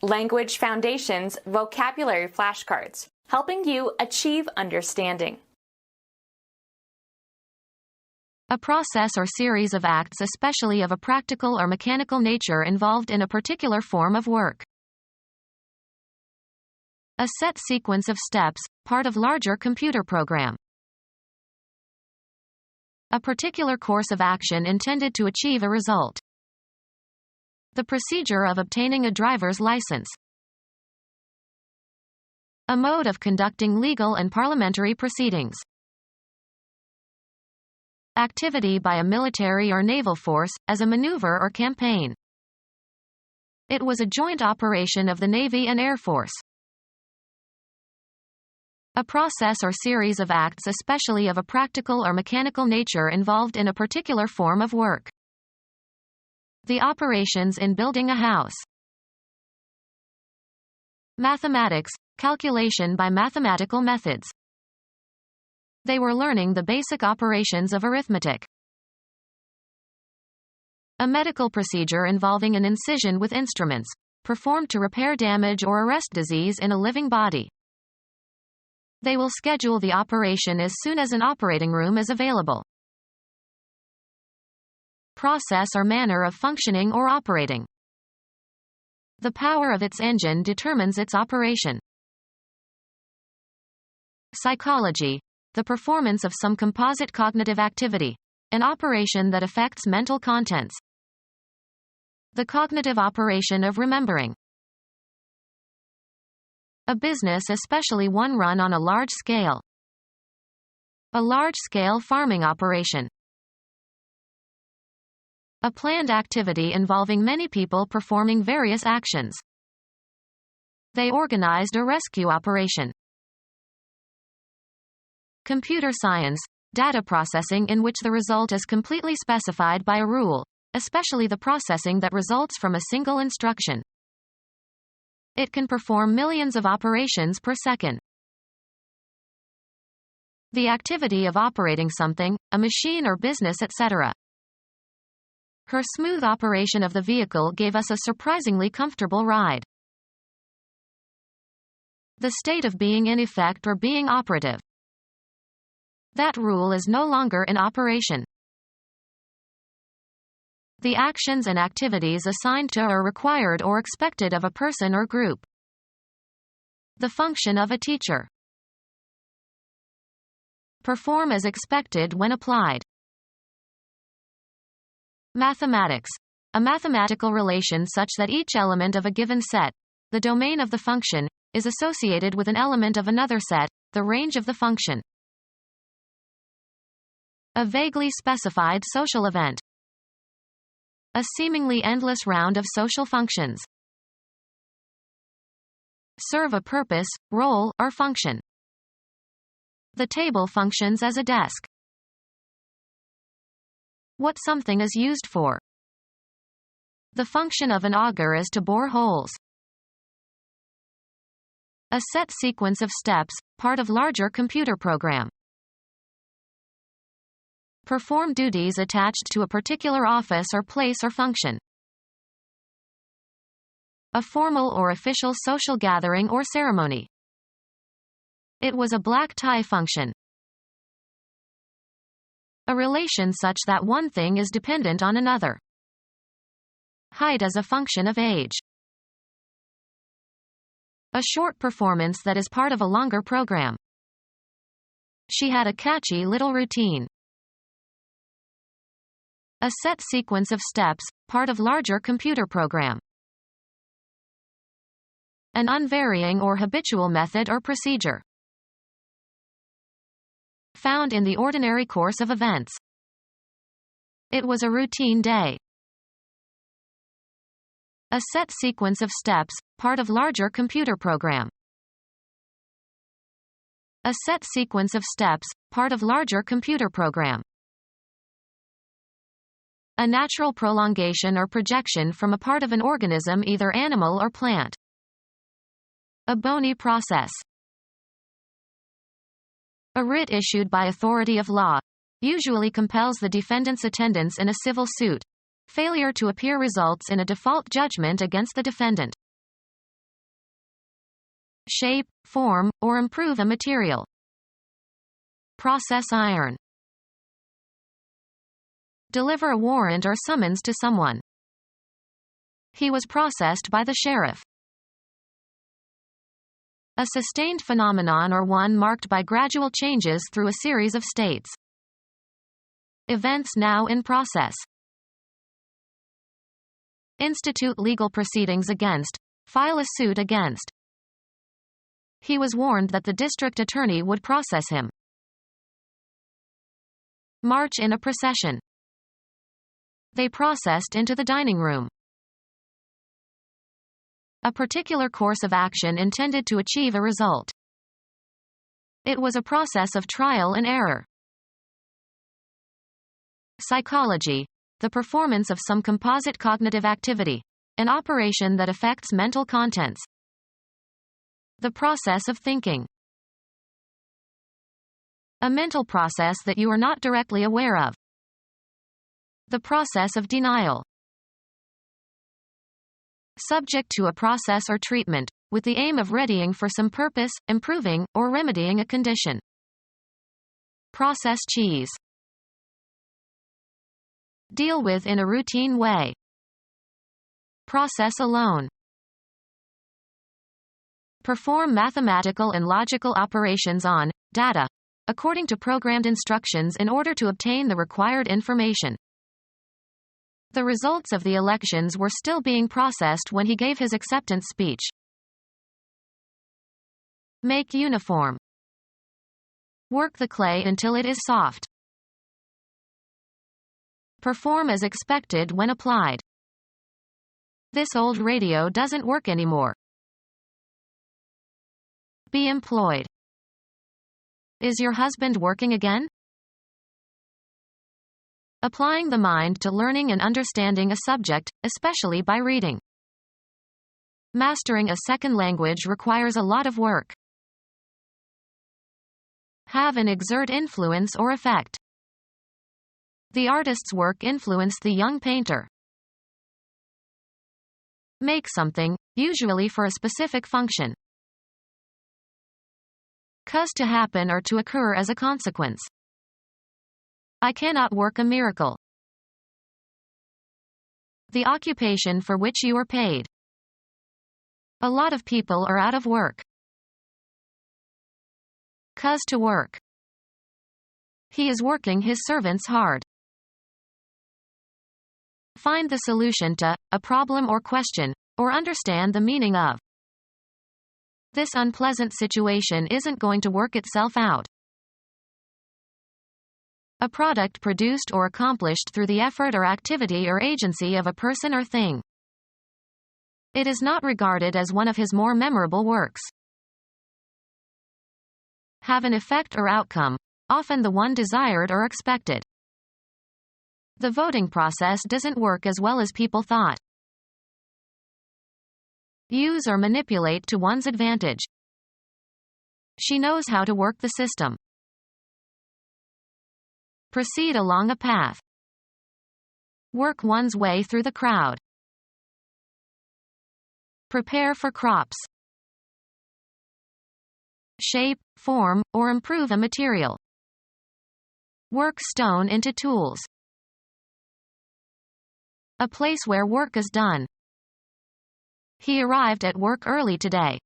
Language Foundations Vocabulary Flashcards, helping you achieve understanding. A process or series of acts, especially of a practical or mechanical nature, involved in a particular form of work. A set sequence of steps, part of larger computer program. A particular course of action intended to achieve a result. The procedure of obtaining a driver's license. A mode of conducting legal and parliamentary proceedings. Activity by a military or naval force, as a maneuver or campaign. It was a joint operation of the Navy and Air Force. A process or series of acts, especially of a practical or mechanical nature, involved in a particular form of work. The operations in building a house. Mathematics, calculation by mathematical methods. They were learning the basic operations of arithmetic. A medical procedure involving an incision with instruments, performed to repair damage or arrest disease in a living body. They will schedule the operation as soon as an operating room is available. Process or manner of functioning or operating. The power of its engine determines its operation. Psychology, the performance of some composite cognitive activity, an operation that affects mental contents. The cognitive operation of remembering. A business, especially one run on a large scale. A large-scale farming operation. A planned activity involving many people performing various actions. They organized a rescue operation. Computer science, data processing in which the result is completely specified by a rule, especially the processing that results from a single instruction. It can perform millions of operations per second. The activity of operating something, a machine or business, etc. Her smooth operation of the vehicle gave us a surprisingly comfortable ride. The state of being in effect or being operative. That rule is no longer in operation. The actions and activities assigned to or required or expected of a person or group. The function of a teacher. Perform as expected when applied. Mathematics. A mathematical relation such that each element of a given set, the domain of the function, is associated with an element of another set, the range of the function. A vaguely specified social event. A seemingly endless round of social functions. Serve a purpose, role, or function. The table functions as a desk. What something is used for. The function of an auger is to bore holes. A set sequence of steps, part of larger computer program. Perform duties attached to a particular office or place or function. A formal or official social gathering or ceremony. It was a black tie function. A relation such that one thing is dependent on another. Height as a function of age. A short performance that is part of a longer program. She had a catchy little routine. A set sequence of steps, part of larger computer program. An unvarying or habitual method or procedure. Found in the ordinary course of events. It was a routine day. A set sequence of steps, part of larger computer program. A set sequence of steps, part of larger computer program. A natural prolongation or projection from a part of an organism, either animal or plant. A bony process. A writ issued by authority of law, usually compels the defendant's attendance in a civil suit. Failure to appear results in a default judgment against the defendant. shape, form, or improve a material. Process iron. Deliver a warrant or summons to someone. He was processed by the sheriff. A sustained phenomenon or one marked by gradual changes through a series of states. Events now in process. Institute legal proceedings against. File a suit against. He was warned that the district attorney would process him. March in a procession. They processed into the dining room. A particular course of action intended to achieve a result. It was a process of trial and error. Psychology. The performance of some composite cognitive activity. An operation that affects mental contents. The process of thinking. A mental process that you are not directly aware of. The process of denial. Subject to a process or treatment, with the aim of readying for some purpose, improving, or remedying a condition. Process cheese. Deal with in a routine way. Process alone. Perform mathematical and logical operations on data, according to programmed instructions in order to obtain the required information. The results of the elections were still being processed when he gave his acceptance speech. Make uniform. Work the clay until it is soft. Perform as expected when applied. This old radio doesn't work anymore. Be employed. Is your husband working again? Applying the mind to learning and understanding a subject, especially by reading. Mastering a second language requires a lot of work. Have and exert influence or effect. The artist's work influenced the young painter. Make something, usually for a specific function. Cause to happen or to occur as a consequence. I cannot work a miracle. The occupation for which you are paid. A lot of people are out of work. Cause to work. He is working his servants hard. Find the solution to a problem or question, or understand the meaning of. This unpleasant situation isn't going to work itself out. A product produced or accomplished through the effort or activity or agency of a person or thing. It is not regarded as one of his more memorable works. Have an effect or outcome, often the one desired or expected. The voting process doesn't work as well as people thought. Use or manipulate to one's advantage. She knows how to work the system. Proceed along a path. Work one's way through the crowd. Prepare for crops. Shape, form, or improve a material. Work stone into tools. A place where work is done. He arrived at work early today.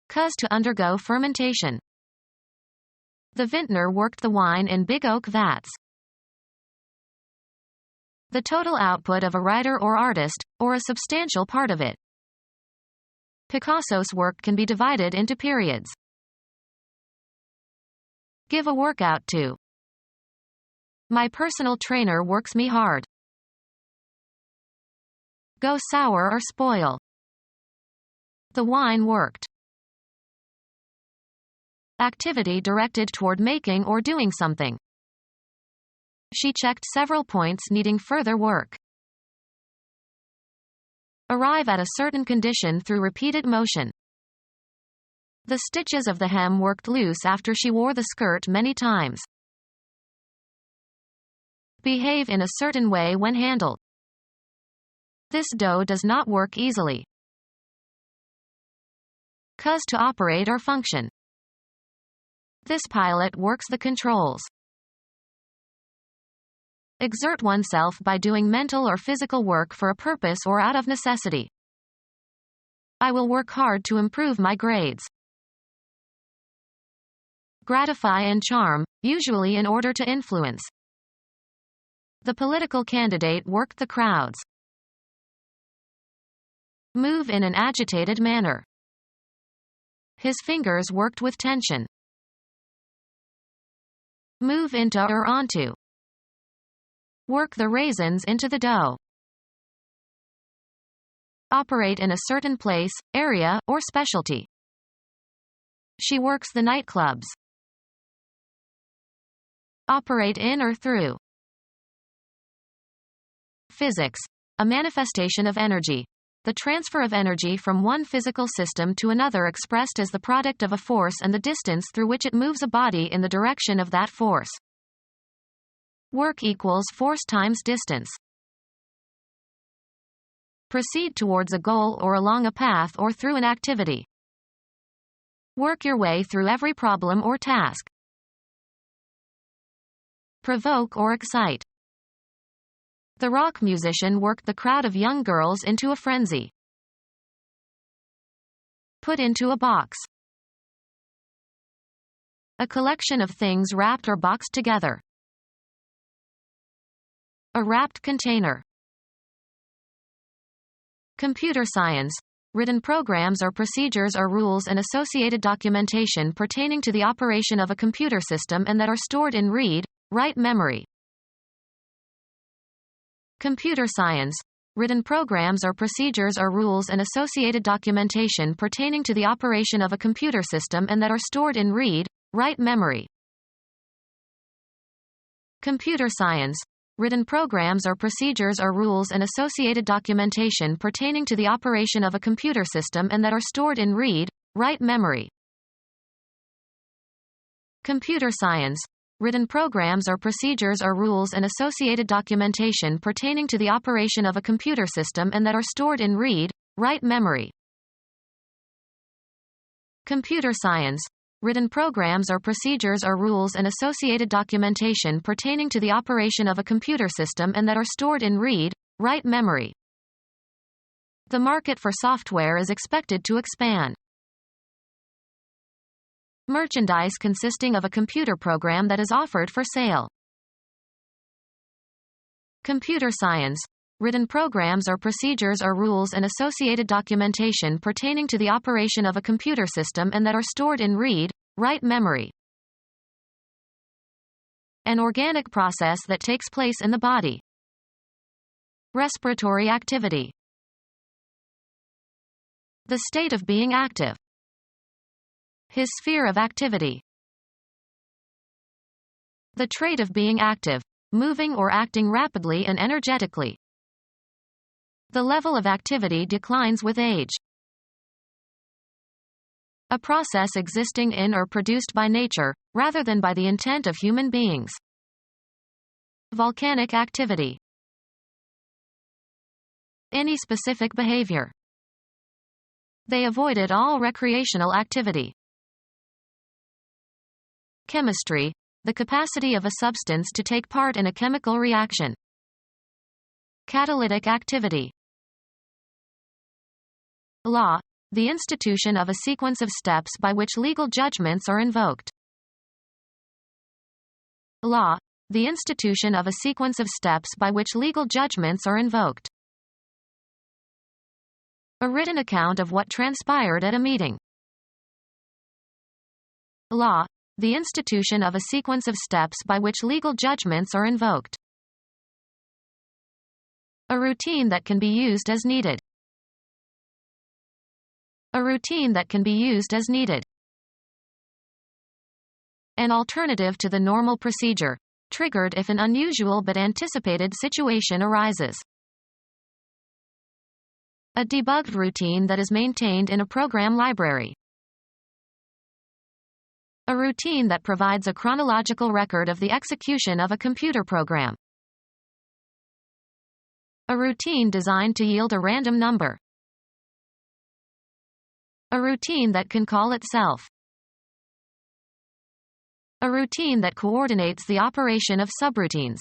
Cause to undergo fermentation. The vintner worked the wine in big oak vats. The total output of a writer or artist, or a substantial part of it. Picasso's work can be divided into periods. Give a workout to. My personal trainer works me hard. Go sour or spoil. The wine worked. Activity directed toward making or doing something. She checked several points needing further work. Arrive at a certain condition through repeated motion. The stitches of the hem worked loose after she wore the skirt many times. Behave in a certain way when handled. This dough does not work easily. because to operate or function. This pilot works the controls. Exert oneself by doing mental or physical work for a purpose or out of necessity. I will work hard to improve my grades. Gratify and charm, usually in order to influence. The political candidate worked the crowds. Move in an agitated manner. His fingers worked with tension. Move into or onto. Work the raisins into the dough. Operate in a certain place, area, or specialty. She works the nightclubs. Operate in or through. Physics. A manifestation of energy. The transfer of energy from one physical system to another expressed as the product of a force and the distance through which it moves a body in the direction of that force. Work equals force times distance. Proceed towards a goal or along a path or through an activity. Work your way through every problem or task. Provoke or excite. The rock musician worked the crowd of young girls into a frenzy. Put into a box. A collection of things wrapped or boxed together. A wrapped container. Computer science. Written programs or procedures or rules and associated documentation pertaining to the operation of a computer system and that are stored in read-write memory. Computer science. Written programs or procedures or rules and associated documentation pertaining to the operation of a computer system and that are stored in read-write memory. Computer science. Written programs or procedures or rules and associated documentation pertaining to the operation of a computer system and that are stored in read-write memory. Computer science. Written programs or procedures or rules and associated documentation pertaining to the operation of a computer system and that are stored in read-write memory. Computer science. Written programs or procedures or rules and associated documentation pertaining to the operation of a computer system and that are stored in read-write memory. The market for software is expected to expand. Merchandise consisting of a computer program that is offered for sale. Computer science. Written programs or procedures or rules and associated documentation pertaining to the operation of a computer system and that are stored in read-write memory. An organic process that takes place in the body. Respiratory activity. The state of being active. His sphere of activity. The trait of being active, moving or acting rapidly and energetically. The level of activity declines with age. A process existing in or produced by nature, rather than by the intent of human beings. Volcanic activity. Any specific behavior. They avoided all recreational activity. Chemistry. The capacity of a substance to take part in a chemical reaction. Catalytic activity. Law. The institution of a sequence of steps by which legal judgments are invoked. Law. The institution of a sequence of steps by which legal judgments are invoked. A written account of what transpired at a meeting. Law. The institution of a sequence of steps by which legal judgments are invoked. A routine that can be used as needed. A routine that can be used as needed. An alternative to the normal procedure, triggered if an unusual but anticipated situation arises. A debugged routine that is maintained in a program library. A routine that provides a chronological record of the execution of a computer program. A routine designed to yield a random number. A routine that can call itself. A routine that coordinates the operation of subroutines.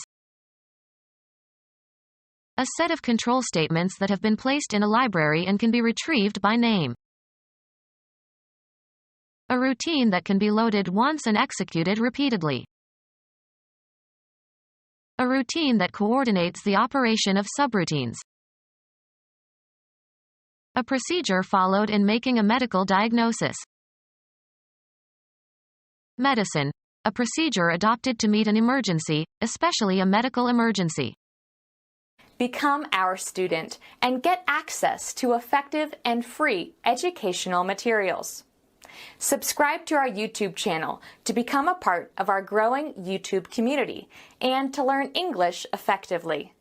A set of control statements that have been placed in a library and can be retrieved by name. A routine that can be loaded once and executed repeatedly. A routine that coordinates the operation of subroutines. A procedure followed in making a medical diagnosis. Medicine. A procedure adopted to meet an emergency, especially a medical emergency. Become our student and get access to effective and free educational materials. Subscribe to our YouTube channel to become a part of our growing YouTube community and to learn English effectively.